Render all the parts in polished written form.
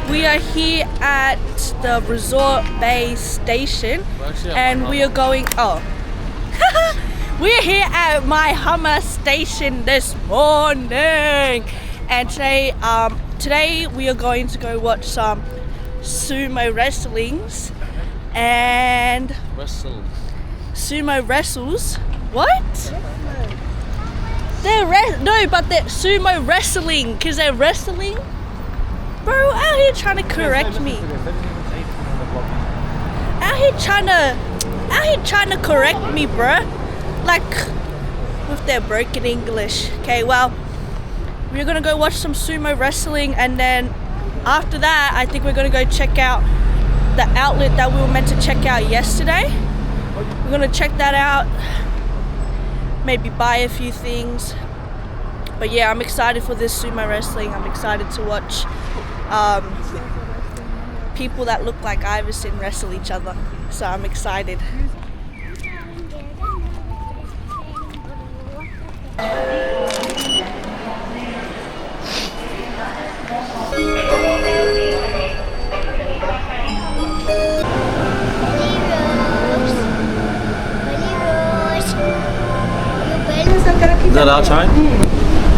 We are here at the Resort Bay Station and we are going, we are here at my Hummer station this morning, and today we are going to go watch some sumo wrestlings and sumo wrestles. What? But they're sumo wrestling because they're wrestling. Bro, out here trying to correct me. Out here trying to correct me, bro. Like with their broken English. Okay, well, we're gonna go watch some sumo wrestling, and then after that, I think we're gonna go check out the outlet that we were meant to check out yesterday. We're gonna check that out. Maybe buy a few things. But yeah, I'm excited for this sumo wrestling. I'm excited to watch people that look like Iverson wrestle each other. So I'm excited. Is that our time?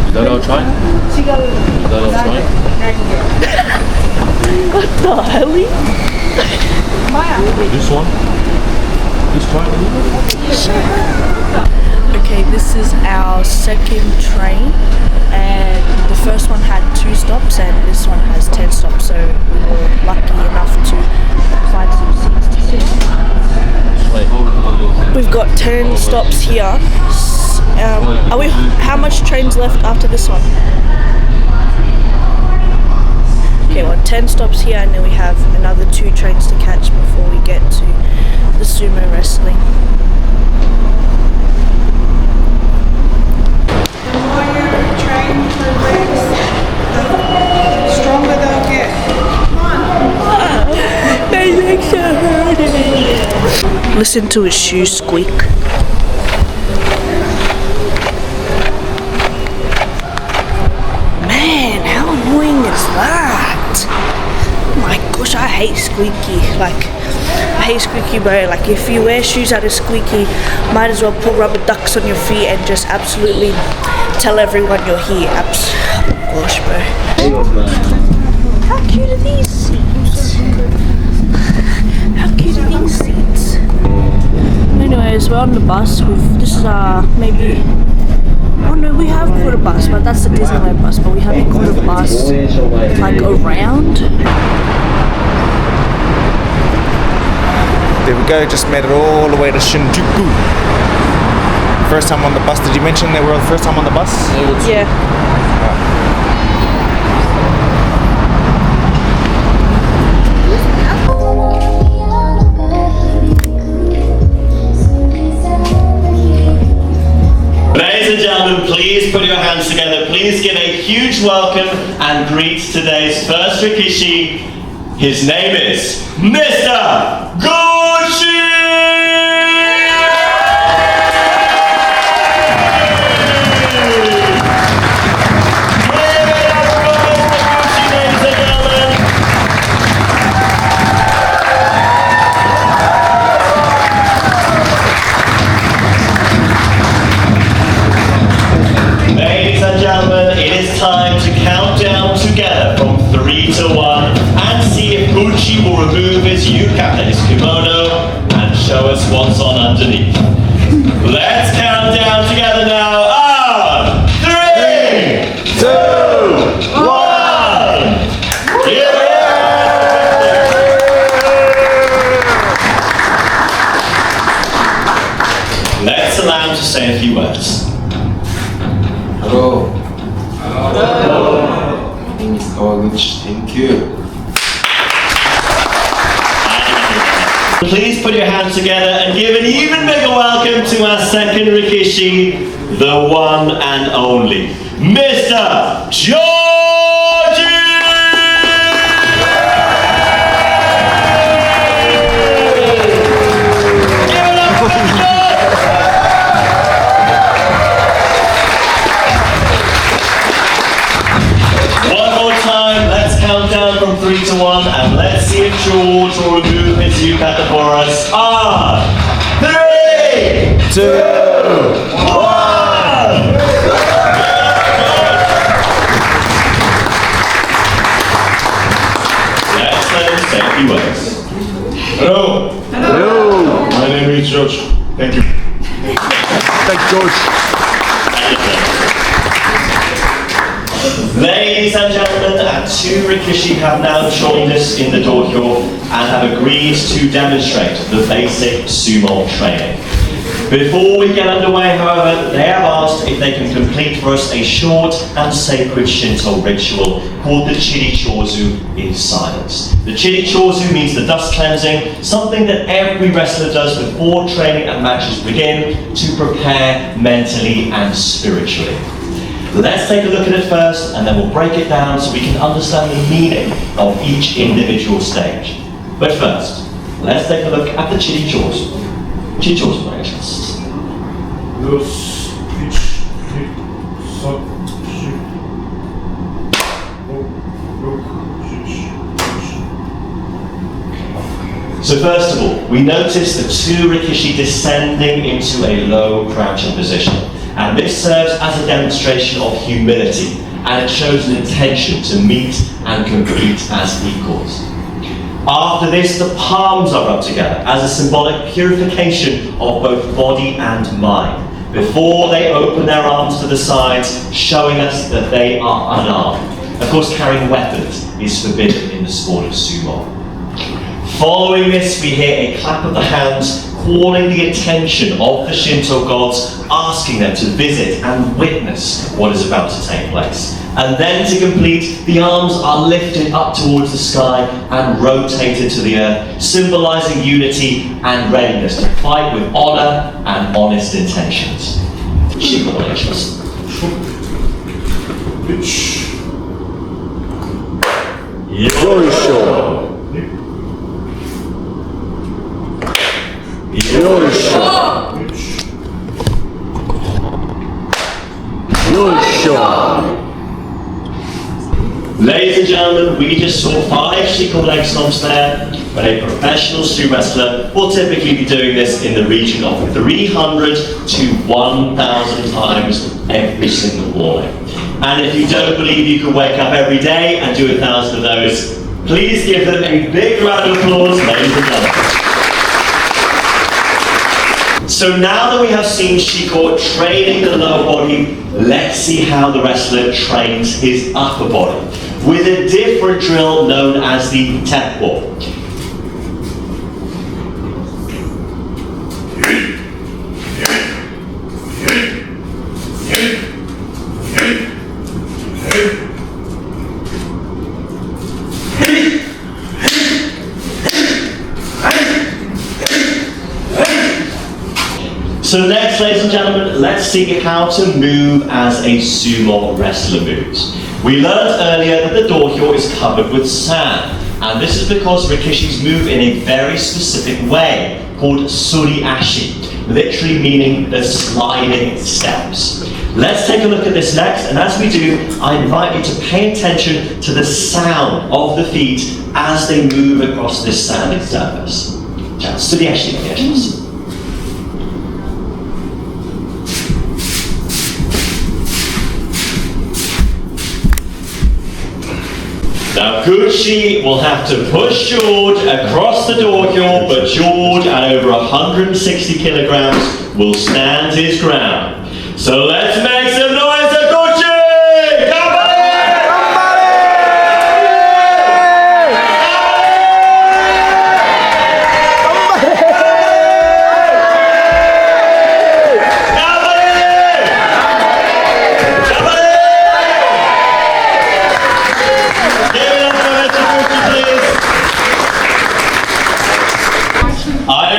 Is that our time? Is that our time? What the hell? This one? This time? Okay, this is our second train, and the first one had 2 stops and this one has 10 stops, so we were lucky enough to find some seats to sit. We've got 10 stops here. How much trains left after this one? Okay, well, 10 stops here, and then we have another 2 trains to catch before we get to the sumo wrestling. The more you train for legs, the stronger they'll get. Come on. My legs are hurting. Listen to his shoe squeak. Man, how annoying is that? Oh my gosh, I hate squeaky. Like, I hate squeaky, bro. Like, if you wear shoes that are squeaky, might as well put rubber ducks on your feet and just absolutely tell everyone you're here. Oh gosh, bro. How cute are these seats? How cute are these seats? Anyways, we're on the bus. This is maybe. Oh no, we have caught a bus, but that's the Disneyland bus. But we haven't caught a bus like around. There we go, just made it all the way to Shinjuku. First time on the bus. Did you mention they were the first time on the bus? Yeah. Ladies and gentlemen, please put your hands together. Please give a huge welcome and greet today's first rikishi. His name is Mr. Gucci! Ladies and gentlemen, it is time to count down together from 3 to 1 and see if Gucci will remove his yukata, his kimono, and show us what's on underneath. Let's count down together now on 3, 2, 1! Let's allow him to say a few words. Hello. Hello. My name is Kawaguchi. Thank you. Please put your hands together and give an even bigger welcome to our second rikishi, the one and only, Mr. Georgie! one, and let's see if George will remove his yukata for us. 3, 2, 1! Let's let him say a few words. Hello. Hello. My name is George. Thank you. Thanks, George. Ladies and gentlemen, two rikishi have now joined us in the dojo and have agreed to demonstrate the basic sumo training. Before we get underway, however, they have asked if they can complete for us a short and sacred Shinto ritual called the chirichozu in silence. The chirichozu means the dust cleansing, something that every wrestler does before training and matches begin to prepare mentally and spiritually. Let's take a look at it first, and then we'll break it down so we can understand the meaning of each individual stage. But first, let's take a look at the chirichozu. Chirichozu, I guess. So first of all, we notice the two rikishi descending into a low crouching position. And this serves as a demonstration of humility, and it shows an intention to meet and compete as equals. After this, the palms are rubbed together as a symbolic purification of both body and mind, before they open their arms to the sides, showing us that they are unarmed. Of course, carrying weapons is forbidden in the sport of sumo. Following this, we hear a clap of the hands, calling the attention of the Shinto gods, asking them to visit and witness what is about to take place. And then to complete, the arms are lifted up towards the sky and rotated to the earth, symbolizing unity and readiness to fight with honor and honest intentions. Yoisho. Yoisho. Yoisho. Ladies and gentlemen, we just saw 5 shiko leg stomps there, but a professional sumo wrestler will typically be doing this in the region of 300 to 1,000 times every single morning. And if you don't believe you can wake up every day and do 1,000 of those, please give them a big round of applause, ladies and gentlemen. So now that we have seen Shiko training the lower body, let's see how the wrestler trains his upper body with a different drill known as the teppo. So next, ladies and gentlemen, let's see how to move as a sumo wrestler moves. We learned earlier that the dojo is covered with sand, and this is because rikishis move in a very specific way called suriashi, literally meaning the sliding steps. Let's take a look at this next, and as we do, I invite you to pay attention to the sound of the feet as they move across this sanded surface. Suriashi, yes. Now Gucci will have to push George across the dojo, but George at over 160 kilograms will stand his ground. So let's make some noise for Gucci!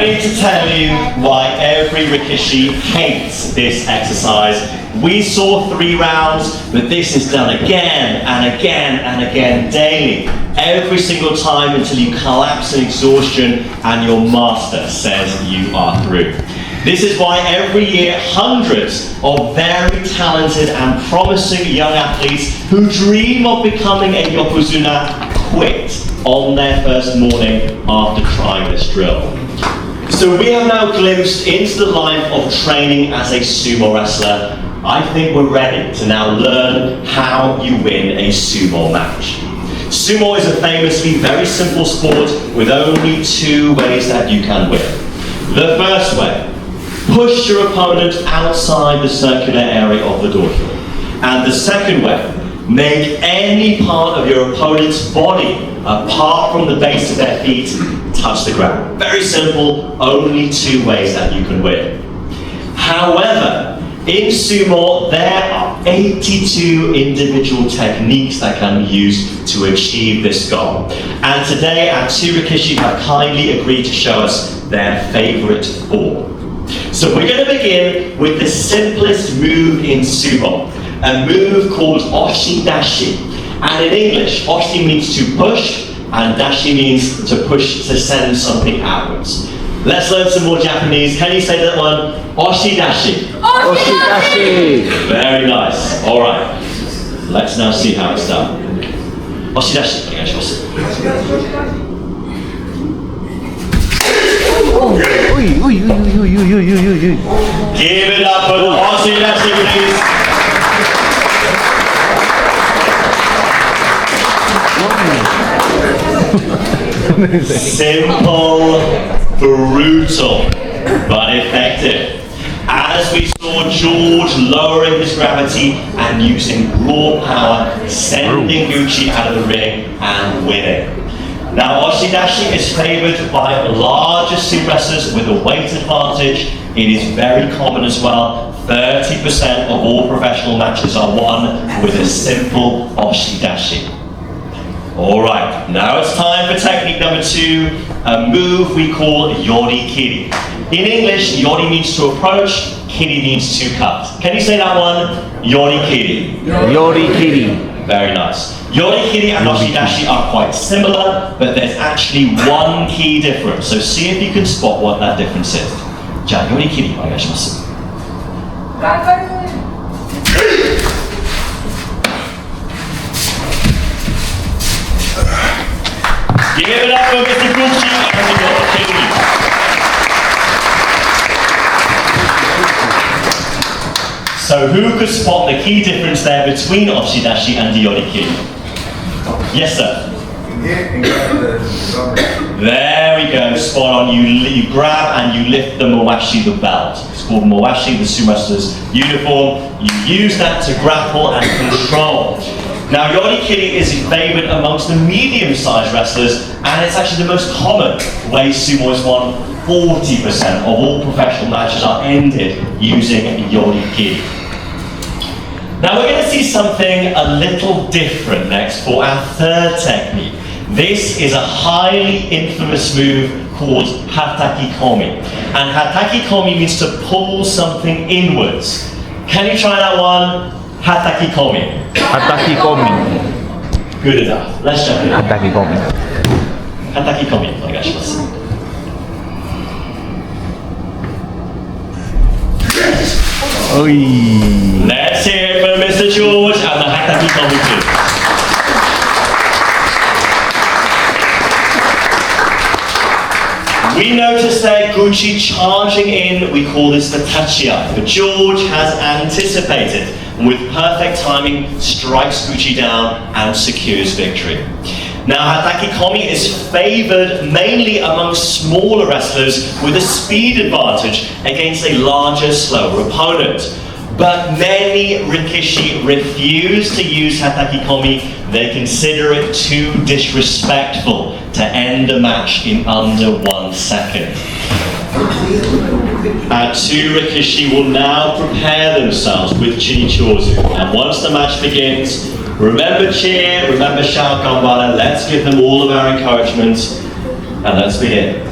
Come to tell you why every rikishi hates this exercise. We saw 3 rounds, but this is done again and again and again daily, every single time until you collapse in exhaustion and your master says you are through. This is why every year hundreds of very talented and promising young athletes who dream of becoming a yokozuna quit on their first morning after trying this drill. So we have now glimpsed into the life of training as a sumo wrestler. I think we're ready to now learn how you win a sumo match. Sumo is a famously very simple sport with only 2 ways that you can win. The first way, push your opponent outside the circular area of the dojo. And the second way, make any part of your opponent's body, apart from the base of their feet, touch the ground. Very simple, only 2 ways that you can win. However, in sumo, there are 82 individual techniques that can be used to achieve this goal. And today, our 2 rikishi have kindly agreed to show us their favorite 4. So we're going to begin with the simplest move in sumo, a move called oshi dashi. And in English, oshi means to push, and dashi means to push, to send something outwards. Let's learn some more Japanese. Can you say that one? Oshi dashi. Oshi dashi. Very nice. All right. Let's now see how it's done. Oshi dashi. Give it up for the oshi dashi, please. Simple, brutal, but effective. As we saw George lowering his gravity and using raw power, sending Gucci out of the ring and winning. Now, oshi dashi is favored by larger sumo wrestlers with a weight advantage. It is very common as well. 30% of all professional matches are won with a simple oshi dashi. All right, now it's time for technique number 2, a move we call yori kiri. In English, yori means to approach, kiri means to cut. Can you say that one? Yori kiri. Yori kiri. Very nice. Yori kiri and oshi dashi are quite similar, but there's actually one key difference. So see if you can spot what that difference is. じゃあ、yori kiri お願いします。Give it up for Mr. Gucci and the Yori kiri. So who could spot the key difference there between oshi dashi and the yori kiri? Yes, sir. There we go, spot on. You grab and you lift the mawashi, the belt. It's called mawashi, the sumo wrestler's uniform. You use that to grapple and control. Now, yori kiri is favored amongst the medium-sized wrestlers, and it's actually the most common way sumo is won. 40% of all professional matches are ended using yori kiri. Now we're going to see something a little different next for our 3rd technique. This is a highly infamous move called hataki komi. And hataki komi means to pull something inwards. Can you try that one? Hataki komi. Hataki komi. Good enough. Let's jump in. Hataki komi. Hataki komi. お願いします。Let's hear it for Mr. George and the hataki komi too. We notice there Gucci charging in, we call this the tachiya. But George has anticipated and with perfect timing strikes Gucci down and secures victory. Now hataki komi is favored mainly among smaller wrestlers with a speed advantage against a larger, slower opponent. But many rikishi refuse to use hataki komi. They consider it too disrespectful to end a match in under 1 second. Our 2 rikishi will now prepare themselves with chinichozu. And once the match begins, remember cheer, remember shout ganbara. Let's give them all of our encouragement. And let's begin.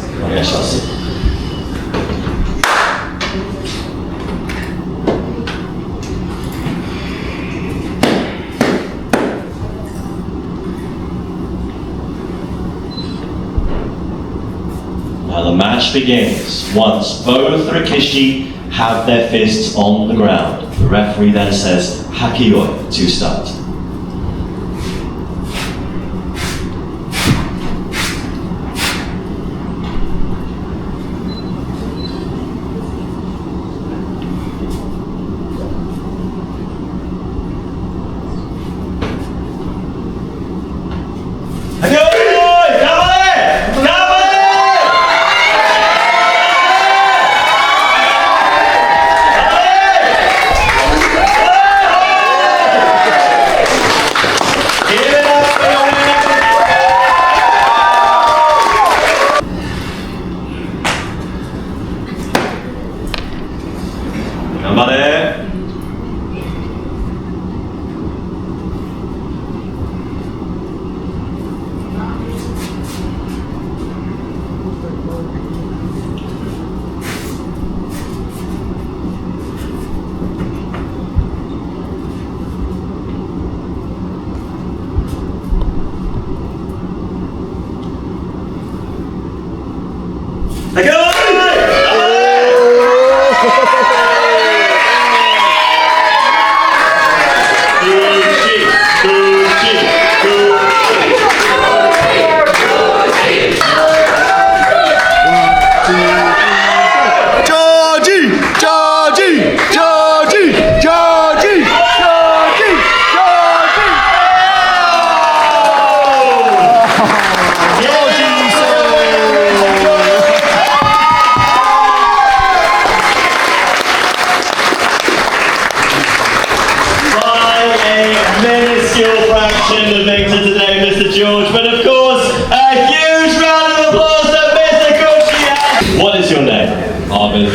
Now the match begins once both rikishi have their fists on the ground. The referee then says hakioi to start. The victor today, Mr. George, but of course, a huge round of applause to Mr. Gucci. What is your name? Harvey.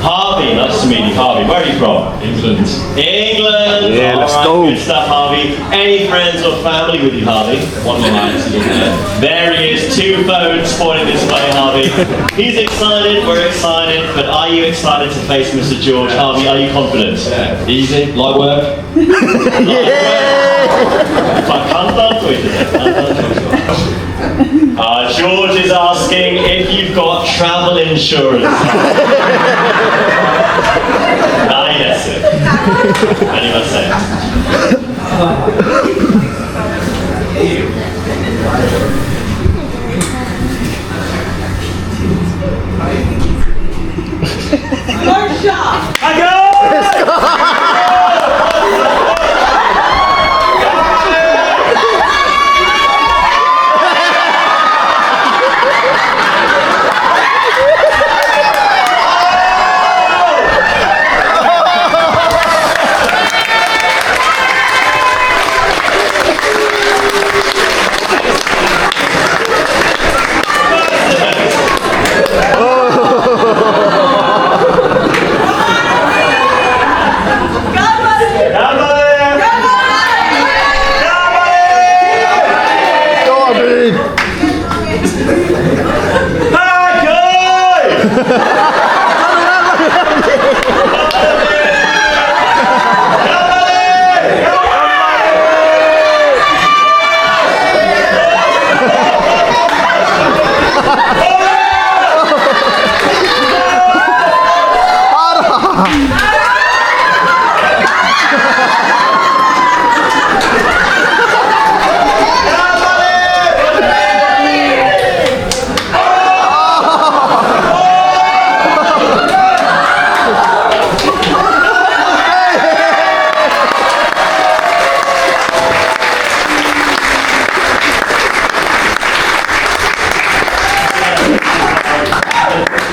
Harvey, nice to meet you. Harvey, where are you from? England. England. Yeah, let's Alright, go. Good stuff, Harvey. Any friends or family with you, Harvey? One of my mates is in there. There he is, 2 phones pointing this way, Harvey. He's excited, we're excited, but are you excited to face Mr. George? Harvey, are you confident? Yeah. Easy, light work. George is asking if you've got travel insurance. Yes, sir. Anyone say? No shot. I go!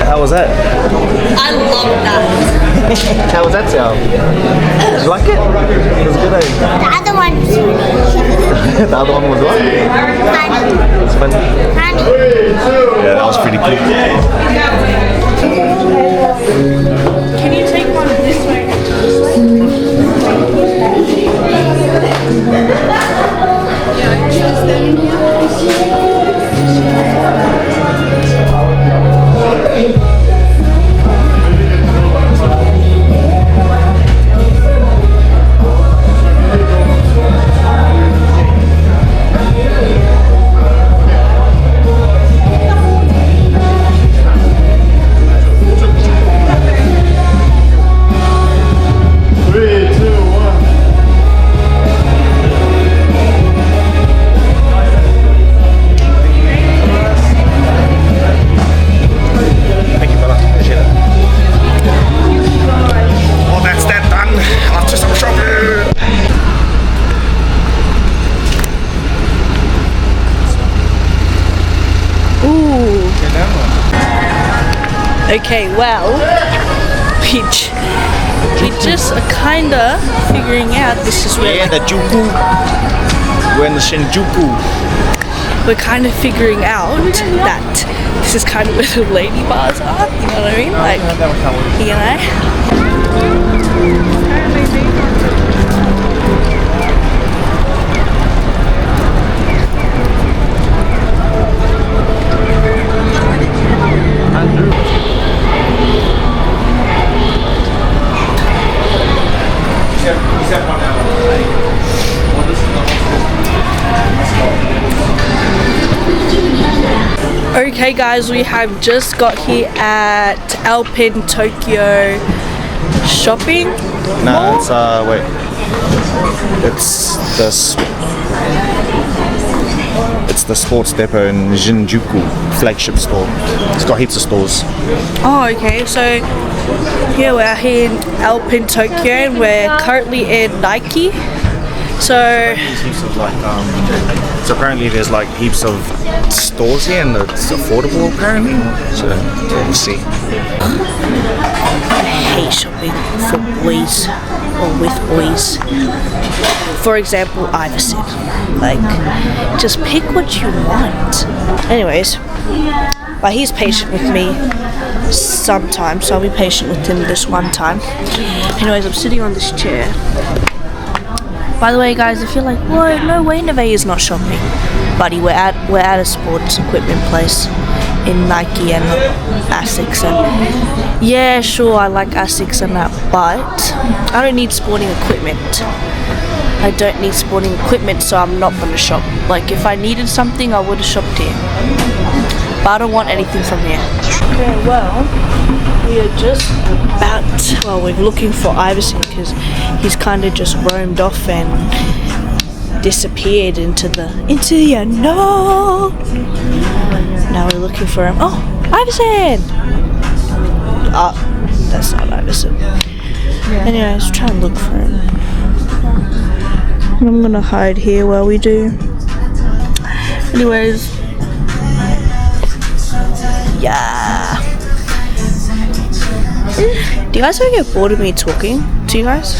How was that? I love that. How was that sound? Did you like it? It was good, eh? The other one. The other one was what? Honey. It was fun. Honey. Yeah, that was pretty cool. Can you take one this way? Thank you, brother. Appreciate it. Well, that's that done. Off to some shopping. Ooh. Okay, well, we just are kinda figuring out this is where Yeah, the Juku. We're in the Shinjuku. we're kind of figuring out that this is kind of where the lady bars are. You know what I mean? Like, you know. Okay guys, we have just got here at Alpen Tokyo shopping Nah, mall? it's wait. It's the sports depot in Shinjuku, flagship store. It's got heaps of stores. Oh, okay. So here we're here in Alpen Tokyo and we're currently in Nike. So There's heaps of so apparently there's like heaps of stores here and it's affordable apparently. So we'll see. I hate shopping for boys or with boys. For example, Iverson. Like, just pick what you want. Anyways, but he's patient with me sometimes, so I'll be patient with him this one time. Anyways, I'm sitting on this chair. By the way, guys, if you're like, whoa, no way Neve is not shopping. Buddy, we're at a sports equipment place in Nike and Asics, and yeah, sure, I like Asics and that, but I don't need sporting equipment. I don't need sporting equipment, so I'm not gonna shop. Like, if I needed something, I would have shopped here, but I don't want anything from here. Okay, well, we are just we're looking for Iverson because he's kind of just roamed off and disappeared into the unknown. Now we're looking for him. Oh, Iverson! That's not Iverson. Anyways, try and look for him. I'm gonna hide here while we do. Anyways, yeah. Do you guys ever get bored of me talking to you guys?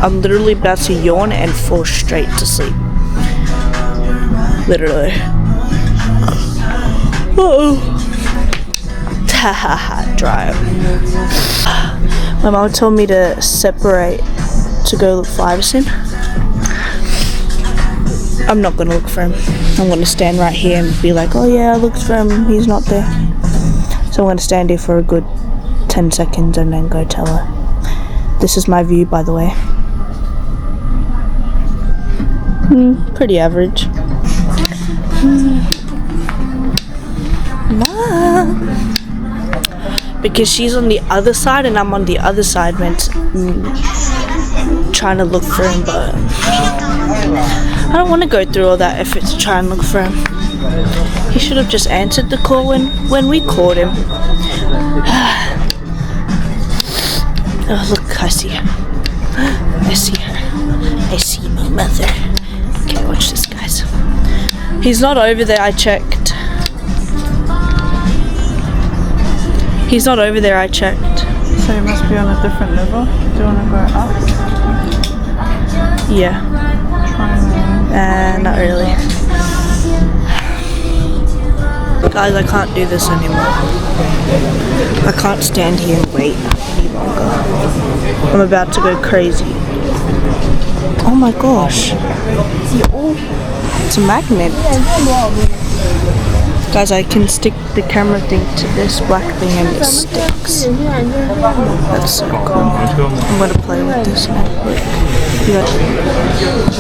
I'm literally about to yawn and fall straight to sleep. Literally. Uh-oh. Drive. My mom told me to separate to go look for Iverson. I'm not gonna look for him. I'm gonna stand right here and be like, oh yeah, I looked for him, he's not there. So I'm gonna stand here for a good 10 seconds and then go tell her. This is my view, by the way. Pretty average. Mom. Because she's on the other side and I'm on the other side trying to look for him, but I don't want to go through all that effort to try and look for him. He should have just answered the call when we called him. Oh look, I see her. I see her. I see my mother. Okay, watch this, guys. He's not over there, I checked. He's not over there, I checked. So you must be on a different level. Do you want to go up? Yeah. Not really. Guys, I can't do this anymore. I can't stand here and wait any longer. I'm about to go crazy. Oh my gosh. It's a magnet. Guys, I can stick the camera thing to this black thing and it sticks. That's so cool. I'm gonna play with this now.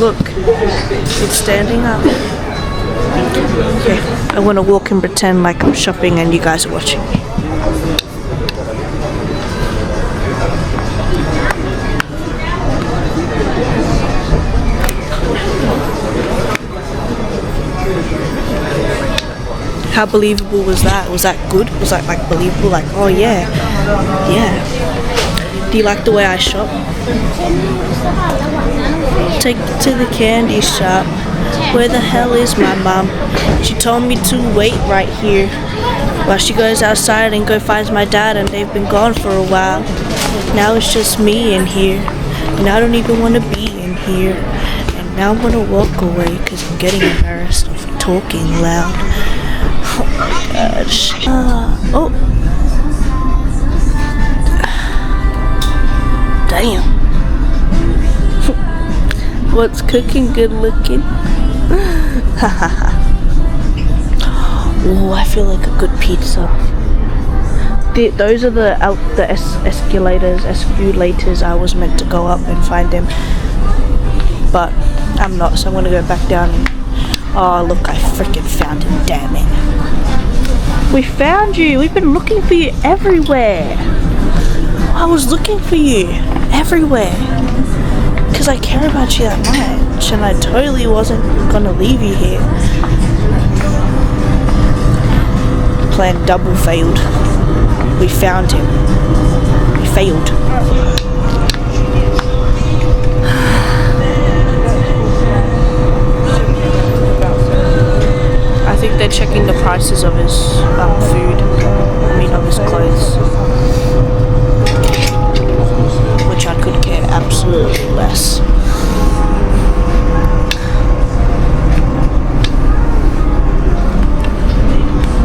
Look, it's standing up. Okay, I wanna walk and pretend like I'm shopping and you guys are watching me. How believable was that? Was that good? Was that like believable? Like, oh yeah, yeah. Do you like the way I shop? Take it to the candy shop. Where the hell is my mom? She told me to wait right here while she goes outside and go finds my dad, and they've been gone for a while. Now it's just me in here, and I don't even want to be in here. And now I'm gonna walk away because I'm getting embarrassed of talking loud. Oh my gosh. Oh. Damn. What's cooking good looking? Oh, I feel like a good pizza. Those are the escalators I was meant to go up and find him. But I'm not, so I'm gonna go back down and Oh, look, I freaking found him, damn it. We found you. We've been looking for you everywhere. I was looking for you everywhere. Because I care about you that much. And I totally wasn't going to leave you here. Plan double failed. We found him. We failed. I think they're checking the prices of his food. I mean, of his clothes. Which I could care absolutely less.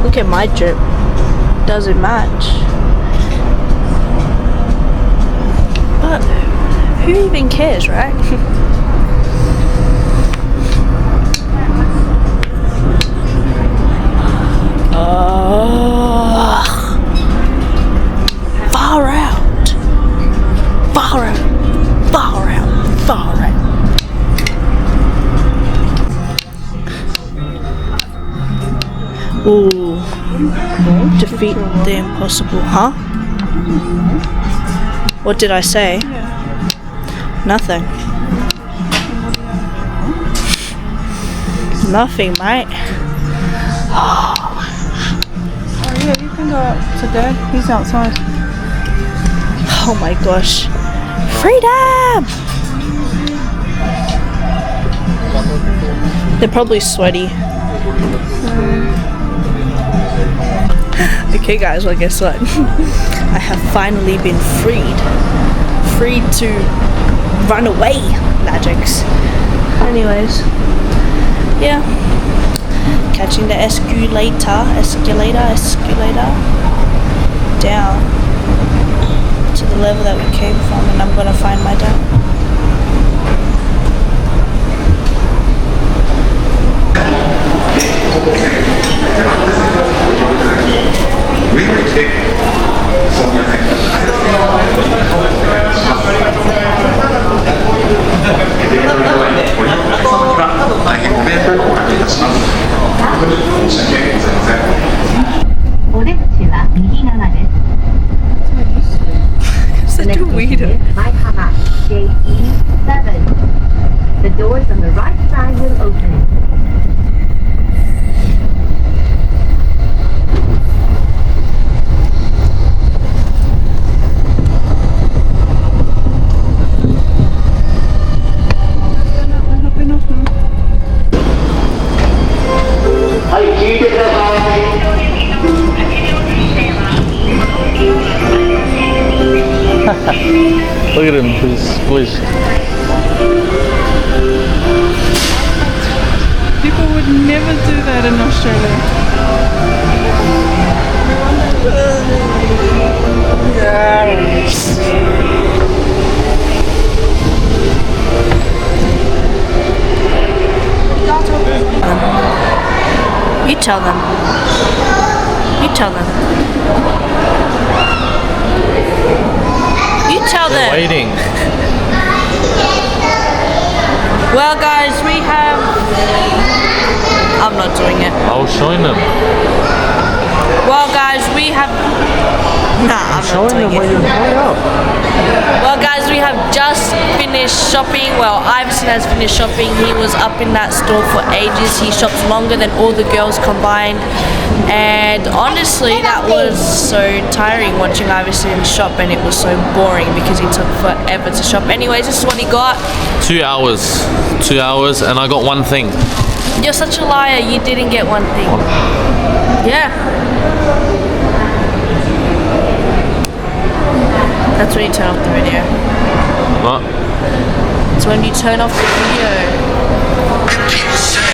Look at my drip. Doesn't match. But who even cares, right? Far out. Far out. Far out. Far out. Ooh. Defeat the impossible, huh? What did I say? Nothing. Nothing, mate. Oh yeah, you can go up to Dad. He's outside. Oh my gosh. Freedom! They're probably sweaty. Okay guys, well guess what? I have finally been freed. Freed to run away, magics. Anyways, yeah. Catching the escalator down to the level that we came from, and I'm gonna find my dad. We will take some Such a weirdo. Gate E7. The doors on the right side will open. Look at him, he's squished. People would never do that in Australia. You tell them. You tell them. You tell them. Waiting. Well guys, we have... I'm not doing it. I was showing them. Well guys, we have... Nah, I'm not doing it. Well guys, we have just finished shopping. Well, Iverson has finished shopping. He was up in that store for ages. He shops longer than all the girls combined. And honestly, that was so tiring watching Iverson shop, and it was so boring because he took forever to shop. Anyways, this is what he got. 2 hours. 2 hours and I got one thing. You're such a liar, you didn't get one thing. Yeah. That's when you turn off the video. What? It's when you turn off the video.